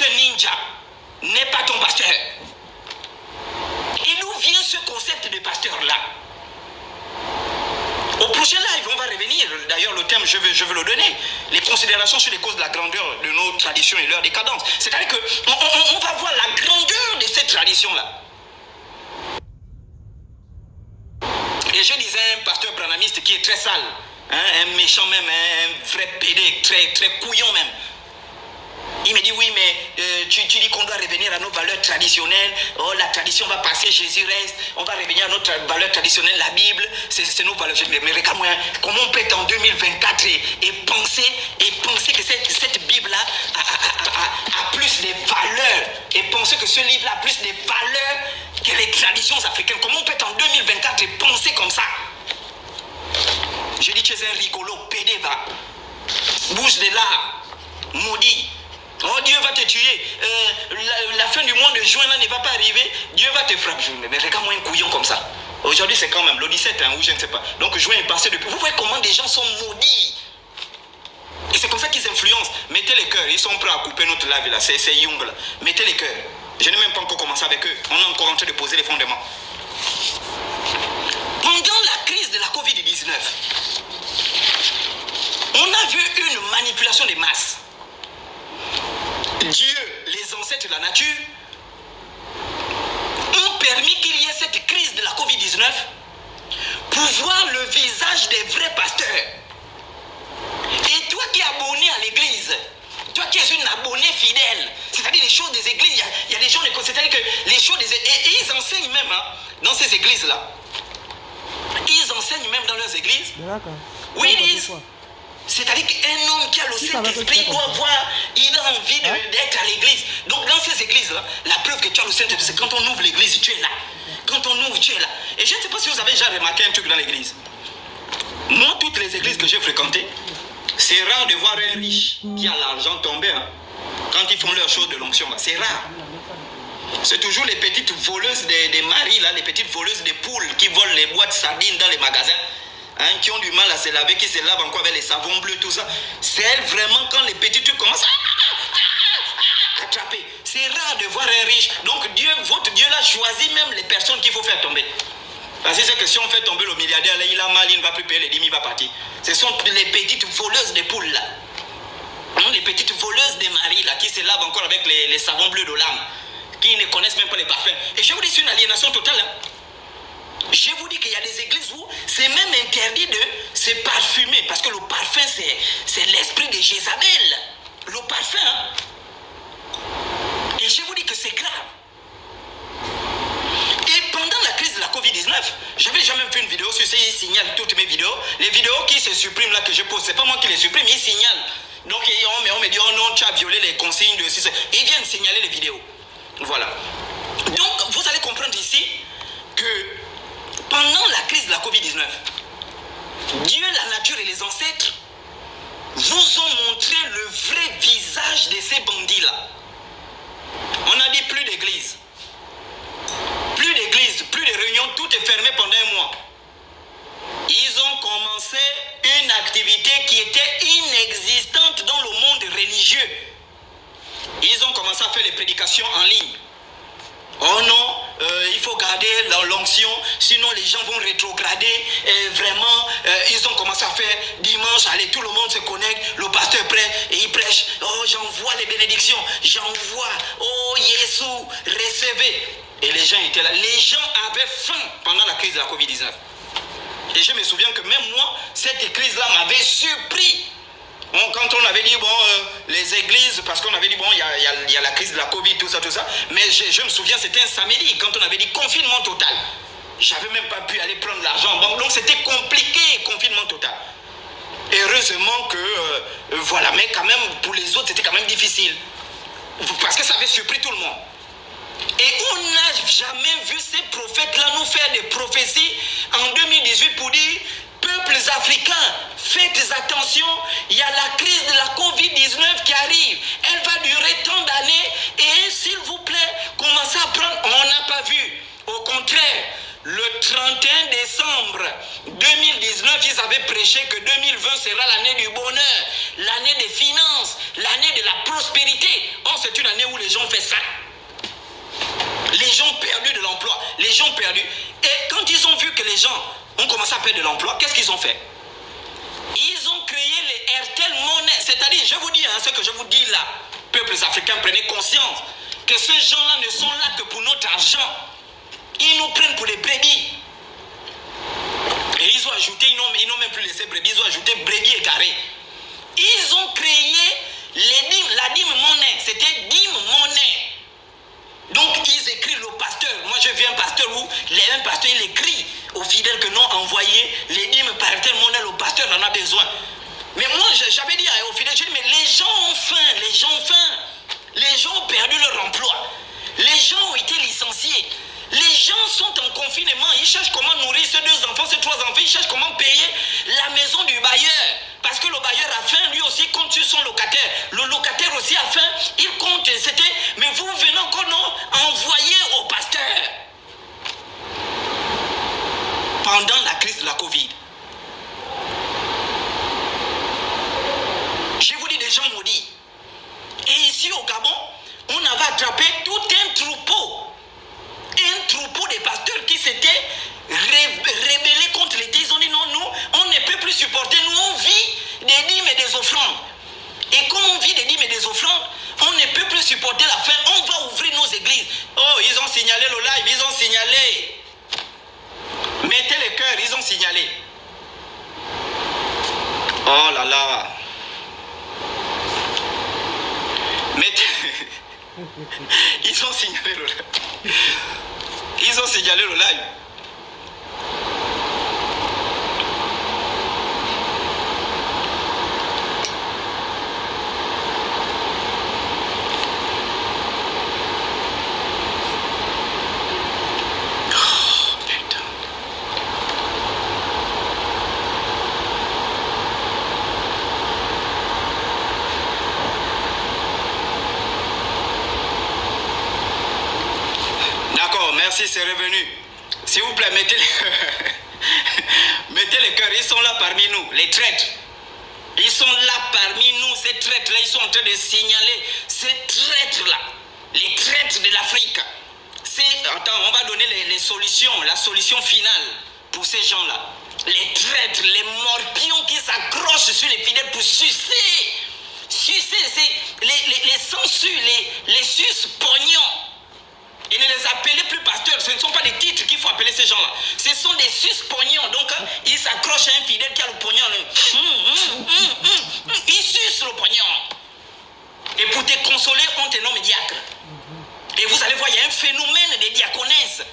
pasteur ninja n'est pas ton pasteur. Et d'où vient ce concept de pasteur-là? Au prochain live, on va revenir. D'ailleurs, le thème, je veux le donner. Les considérations sur les causes de la grandeur de nos traditions et leur décadence. C'est-à-dire qu'on va voir la grandeur de cette tradition-là. Et je disais un pasteur branhamiste qui est très sale, hein, un méchant même, un vrai pédé, très couillon même. Il me dit oui, mais tu dis qu'on doit revenir à nos valeurs traditionnelles. Oh, la tradition va passer, Jésus reste. On va revenir à notre valeur traditionnelle, la Bible. C'est nos valeurs. Mais regarde-moi, comment on peut être en 2024 et penser que cette Bible-là a plus de valeurs. Et penser que ce livre-là a plus de valeurs que les traditions africaines. Comment on peut être en 2024 et penser comme ça? Je dis, tu es un rigolo, pédé, va. Bouge de là, maudit. Oh, Dieu va te tuer. La fin du mois de juin là ne va pas arriver. Dieu va te frapper. Mais regarde-moi un couillon comme ça. Aujourd'hui, c'est quand même le 17, hein, ou je ne sais pas. Donc, juin est passé depuis. Vous voyez comment des gens sont maudits. Et c'est comme ça qu'ils influencent. Mettez les cœurs. Ils sont prêts à couper notre live là. C'est Young là. Mettez les cœurs. Je n'ai même pas encore commencé avec eux. On est encore en train de poser les fondements. Pendant la crise de la Covid-19, on a vu une manipulation des masses. Dieu, les ancêtres de la nature, ont permis qu'il y ait cette crise de la Covid-19 pour voir le visage des vrais pasteurs. Et toi qui es abonné à l'église, toi qui es une abonnée fidèle, c'est-à-dire les choses des églises, il y a des gens, c'est-à-dire que les choses des églises, et ils enseignent même dans ces églises-là. Ils enseignent même dans leurs églises. Oui, ils disent. C'est-à-dire qu'un homme qui a le Saint-Esprit doit voir, il a envie d'être à l'église. Donc dans ces églises-là, la preuve que tu as le Saint-Esprit, c'est quand on ouvre l'église, tu es là. Quand on ouvre, tu es là. Et je ne sais pas si vous avez déjà remarqué un truc dans l'église. Moi, toutes les églises que j'ai fréquentées, c'est rare de voir un riche qui a l'argent tomber quand ils font leurs choses de l'onction. C'est rare. C'est toujours les petites voleuses des maris, là, les petites voleuses des poules qui volent les boîtes de sardines dans les magasins. Hein, qui ont du mal à se laver, qui se lavent encore avec les savons bleus, tout ça. C'est elles vraiment quand les petits trucs commencent à attraper. C'est rare de voir un riche. Donc Dieu, votre Dieu là choisit même les personnes qu'il faut faire tomber. Parce que c'est que si on fait tomber le milliardaire, là, il a mal, il ne va plus payer les 10 000, il va partir. Ce sont les petites voleuses des poules là. Hein, les petites voleuses des maris là, qui se lavent encore avec les savons bleus de l'âme, qui ne connaissent même pas les parfums. Et je vous dis, c'est une aliénation totale. Hein. Je vous dis qu'il y a des églises où c'est même interdit de se parfumer. Parce que le parfum, c'est l'esprit de Jézabel. Le parfum. Hein? Et je vous dis que c'est grave. Et pendant la crise de la Covid-19, j'avais jamais fait une vidéo sur ça. Ils signalent toutes mes vidéos. Les vidéos qui se suppriment là que je pose, c'est pas moi qui les supprime, ils signalent. Donc on me dit, oh non, tu as violé les consignes de ceci. Ils viennent signaler les vidéos. Voilà. Donc vous allez comprendre ici que pendant la crise de la Covid-19, Dieu, la nature et les ancêtres vous ont montré le vrai visage de ces bandits-là. On a dit plus d'église, plus de réunions, tout est fermé pendant un mois. Ils ont commencé une activité qui était inexistante dans le monde religieux. Ils ont commencé à faire les prédications en ligne. Oh non, il faut garder l'onction, sinon les gens vont rétrograder. Et vraiment, ils ont commencé à faire dimanche, allez, tout le monde se connecte, le pasteur prêt et il prêche. Oh, j'envoie les bénédictions, j'envoie. Oh, Jésus, recevez. Et les gens étaient là. Les gens avaient faim pendant la crise de la Covid-19. Et je me souviens que même moi, cette crise-là m'avait surpris. Bon, quand on avait dit, bon, les églises, parce qu'on avait dit, bon, il y a la crise de la Covid, tout ça. Mais je me souviens, c'était un samedi, quand on avait dit confinement total. J'avais même pas pu aller prendre l'argent. Donc c'était compliqué, confinement total. Heureusement que, voilà, mais quand même, pour les autres, c'était quand même difficile. Parce que ça avait surpris tout le monde. Et on n'a jamais vu ces prophètes-là nous faire des prophéties en 2018 pour dire, peuples africains, faites attention, il y a la crise de la Covid-19 qui arrive. Elle va durer tant d'années et s'il vous plaît, commencez à prendre. On n'a pas vu. Au contraire, le 31 décembre 2019, ils avaient prêché que 2020 sera l'année du bonheur, l'année des finances, l'année de la prospérité. Or, c'est une année où les gens font ça. Les gens perdus de l'emploi, les gens perdus. Et quand ils ont vu que les gens ont commencé à perdre de l'emploi, qu'est-ce qu'ils ont fait? Ils ont créé les Airtel Money. C'est-à-dire, je vous dis, ce que je vous dis là, peuples africains, prenez conscience que ces gens-là ne sont là que pour notre argent. Ils nous prennent pour des brebis. Et ils ont ajouté, ils n'ont même plus laissé brebis, ils ont ajouté brebis égarés. Ils ont créé la dîme monnaie. C'était dîme monnaie. Donc ils écrivent le pasteur. Moi je viens un pasteur où un pasteur il écrit aux fidèles que non, envoyé les dîmes par telle monnaie, le pasteur en a besoin. Mais moi j'avais dit aux fidèles, mais les gens ont faim, les gens ont faim. Les gens ont perdu leur emploi. Les gens ont été licenciés. Les gens sont en confinement. Ils cherchent comment nourrir ces 2 enfants, ces 3 enfants. Ils cherchent comment payer la maison du bailleur. Parce que le bailleur a faim, lui aussi compte sur son locataire. Le locataire aussi a faim, il compte. Mais vous venez encore non envoyer au pasteur. Pendant la crise de la Covid. Je vous dis des gens maudits. Et ici au Gabon, on avait attrapé tout un troupeau des pasteurs qui s'étaient rébellés contre l'État. Ils ont dit non, nous, on ne peut plus supporter. Nous, on vit des dîmes et des offrandes. Et comme on vit des dîmes et des offrandes, on ne peut plus supporter la faim. On va ouvrir nos églises. Oh, ils ont signalé le live, ils ont signalé. Mettez les cœurs, ils ont signalé. Oh là là. Ils ont signalé le live. Ils ont signalé le live. Oh, putain. D'accord, merci, c'est revenu. S'il vous plaît, mettez les cœurs, ils sont là parmi nous, les traîtres. Ils sont là parmi nous, ces traîtres-là, ils sont en train de signaler ces traîtres-là, les traîtres de l'Afrique. Attends, on va donner les solutions, la solution finale pour ces gens-là. Les traîtres, les morpions qui s'accrochent sur les fidèles pour sucer. Sucer, c'est les sangsues, les suces pognons. Et ne les appelez plus pasteurs, ce ne sont pas des titres qu'il faut appeler ces gens-là. Ce sont des sus-pognons. Donc, ils s'accrochent à un fidèle qui a le pognon. Ils sucent le pognon. Et pour te consoler, on te nomme diacre. Et vous allez voir, il y a un phénomène des diaconesses.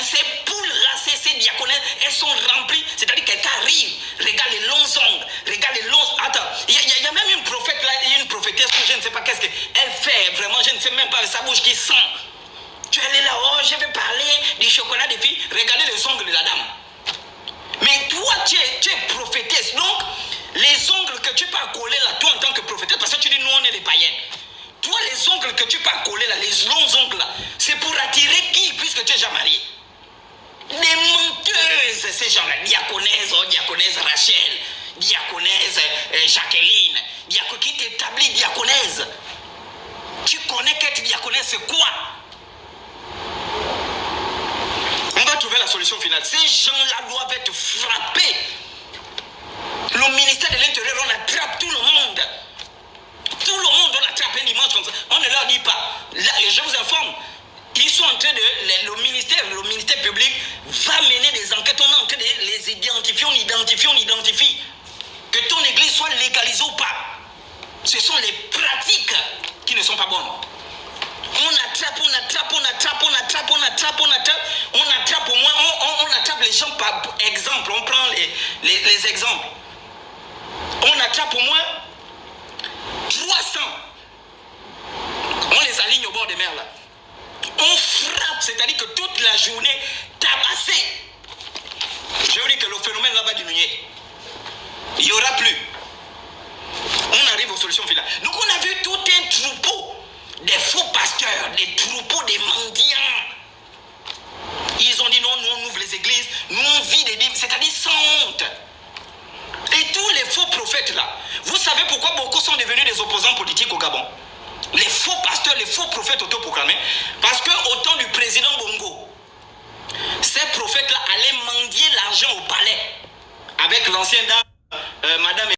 Ces poules-là, ces diaconesses, elles sont remplies. C'est-à-dire que quelqu'un arrive, regarde les longs ongles, regarde les longs... Attends, il y a même une prophète là, une prophétesse, je ne sais pas qu'est-ce qu'elle fait, vraiment, je ne sais même pas, sa bouche qui sent. Tu es là, oh, je vais parler du chocolat des filles. Regardez les ongles de la dame. Mais toi, tu es prophétesse. Donc, les ongles que tu peux coller là, toi en tant que prophétesse, parce que tu dis, nous, on est les païens. Toi, les ongles que tu peux coller là, les longs ongles là, c'est pour attirer qui, puisque tu es déjà marié? Des menteuses, ces gens-là. Diaconesse Rachel, diaconesse Jacqueline, qui t'établit diaconesse. Tu connais qu'être diaconesse, c'est quoi? On va trouver la solution finale. Ces gens-là doivent être frappés. Le ministère de l'Intérieur, on attrape tout le monde. Tout le monde, on attrape un dimanche comme ça. On ne leur dit pas. Là, je vous informe, ils sont en train de... Le ministère public va mener des enquêtes. On est en train de les identifier. On identifie. Que ton église soit légalisée ou pas. Ce sont les pratiques qui ne sont pas bonnes. On attrape au moins, on attrape les gens par exemple, on prend les exemples. On attrape au moins 300. On les aligne au bord des mers là. On frappe, c'est-à-dire que toute la journée, tabassé. Je vous dis que le phénomène là va diminuer. Il n'y aura plus. On arrive aux solutions finales. Donc on a vu tout un troupeau des faux pasteurs, des troupeaux des mendiants. Ils ont dit non, nous sont devenus des opposants politiques au Gabon. Les faux pasteurs, les faux prophètes autoproclamés. Parce qu'au temps du président Bongo, ces prophètes-là allaient mendier l'argent au palais avec l'ancienne dame, Madame